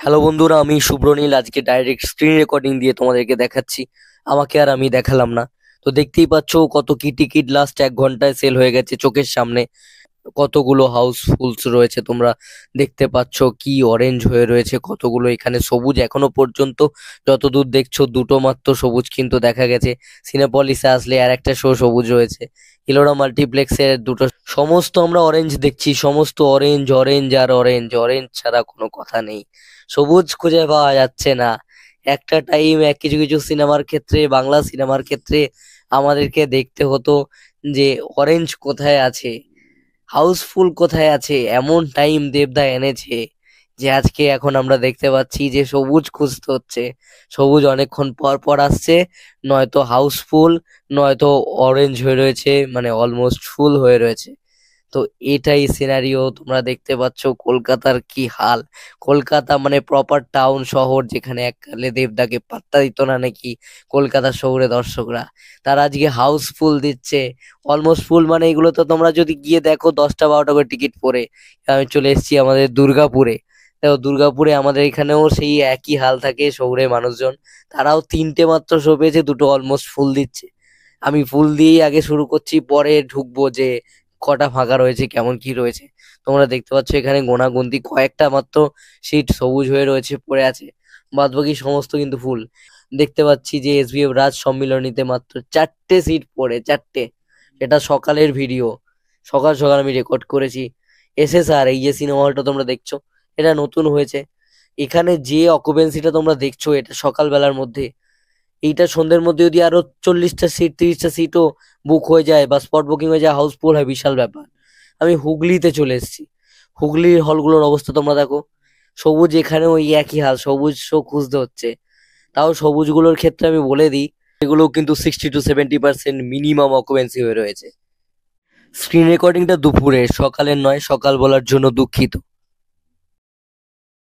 Hello বন্ধুরা, আমি শুভ্রনীল আজকে ডাইরেক্ট স্ক্রিন রেকর্ডিং দিয়ে তোমাদেরকে দেখাচ্ছি। আমাকে আর আমি দেখালাম না। তো দেখতেই পাচ্ছো কত কি টিকিট লাস্ট 1 ঘন্টায় সেল হয়ে গেছে চোখের সামনে। কতগুলো হাউসফুলস রয়েছে তোমরা দেখতে পাচ্ছ, কি অরেঞ্জ হয়ে রয়েছে কতগুলো। এখানে সবুজ এখনো পর্যন্ত যতদূর দেখছো দুটো মাত্র সবুজ কিন্তু দেখা গেছে। সিনেপলিসে আসলে আর একটা শো সবুজ রয়েছে। ইলোরা মাল্টিপ্লেক্সের দুটো সমস্ত আমরা অরেঞ্জ দেখছি, সমস্ত অরেঞ্জ অরেঞ্জ আর অরেঞ্জ, অরেঞ্জ ছাড়া কোনো কথা নেই। সবুজ খুঁজে পাওয়া যাচ্ছে না। একটা টাইম কিছু কিছু সিনেমার ক্ষেত্রে, বাংলা সিনেমার ক্ষেত্রে আমাদেরকে দেখতে হতো যে অরেঞ্জ কোথায় আছে, হাউসফুল কোথায় আছে। এমন টাইম দেবদা এনেছে যে আজকে এখন আমরা দেখতে পাচ্ছি যে সবুজ খুঁজতে হচ্ছে। সবুজ অনেকক্ষণ পর পর আসছে, নয়তো হাউসফুল নয়তো অরেঞ্জ হয়ে রয়েছে, মানে অলমোস্ট ফুল হয়ে রয়েছে। তো এটাই সিনারিও তোমরা দেখতে পাচ্ছ। কলকাতার কি হাল! কলকাতা মানে প্রপার টাউন শহর, যেখানে এককালে দেবদাকে পাত্তা দিত না নাকি কলকাতা শহরে দর্শকরা, তারা আজকে হাউসফুল দিচ্ছে। অলমোস্ট ফুল মানে এগুলো তো তোমরা যদি গিয়ে দেখো 10টা 12টা করে টিকিট পড়ে। আমি চলে এসেছি আমাদের দুর্গাপুরে। দেখো দুর্গাপুরে আমাদের এখানেও সেই একই হাল থাকে, শহুরে মানুষজন তারাও 3টে মাত্র শো পেয়েছে, দুটো অলমোস্ট ফুল দিচ্ছে। আমি ফুল দিয়েই আগে শুরু করছি, পরে ঢুকবো যে কটা ফাঁকা রয়েছে কেমন কি রয়েছে। তোমরা দেখতে পাচ্ছ এখানে গোনাগুনতি কয়েকটা মাত্র সিট সবুজ হয়ে রয়েছে, পড়ে আছে। বাদবাকি সমস্ত কিন্তু ফুল। দেখতে পাচ্ছি যে এসবিএফ রাজ সম্মিলনীতে মাত্র 4টে সিট পড়ে, 4টে। এটা সকালের ভিডিও, সকাল সকাল আমি রেকর্ড করেছি। এসএসআর, এই যে সিনেমা হলটা তোমরা দেখছো, এটা নতুন হয়েছে। এখানে যে অকুপেন্সিটা তোমরা দেখছো এটা সকালবেলার মধ্যে, এইটা সন্ধ্যের মধ্যে যদি আরো 40টা সিট 30টা সিটও বুক হয়ে যায় বা স্পট বুকিং হয়ে যায়, হাউসফুল হয়, বিশাল ব্যাপার। আমি হুগলিতে চলে এসেছি। হুগলির হলগুলোর অবস্থা তোমরা দেখো। সবুজ এখানে ওই একই হাল, সবুজ শো খুঁজতে হচ্ছে। তাও সবুজগুলোর ক্ষেত্রে আমি বলে দিই, এগুলো কিন্তু 60 to 70% মিনিমাম অকুপেন্সি হয়ে রয়েছে। স্ক্রিন রেকর্ডিংটা দুপুরে, সকালের নয়, সকাল বলার জন্য দুঃখিত।